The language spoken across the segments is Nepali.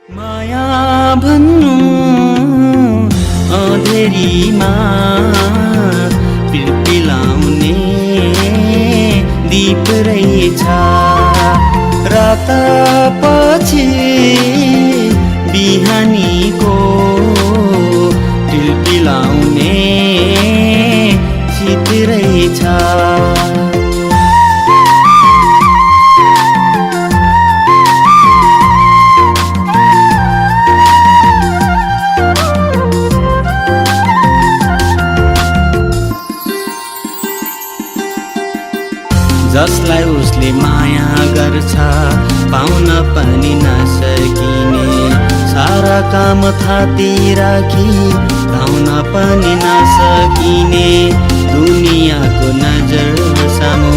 माया भन्नु अँधेरीमा पिलपिलाउने दीप रहेछ। रात पछि बिहानीको पिलपिलाउने चित रहेछ। जसलाई उसले माया गर्छ पाउन पनि नसकिने, सारा काम थाती राखी धाउन पनि नसकिने, दुनियाँको नजर सामु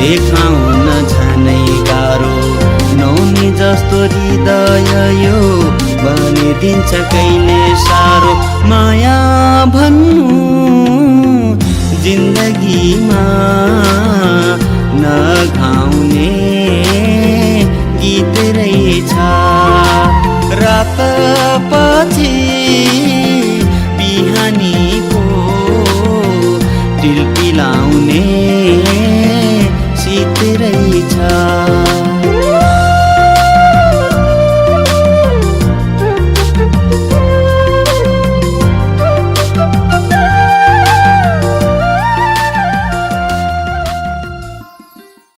देखाउन झनै गाह्रो, नौनी जस्तो हृदय यो बनिदिन्छ कहिले सारो। माया भन्नु जिन्दगीमा नगाउने गीत रहेछ। रात पछि बिहानीको पिलपिलाउने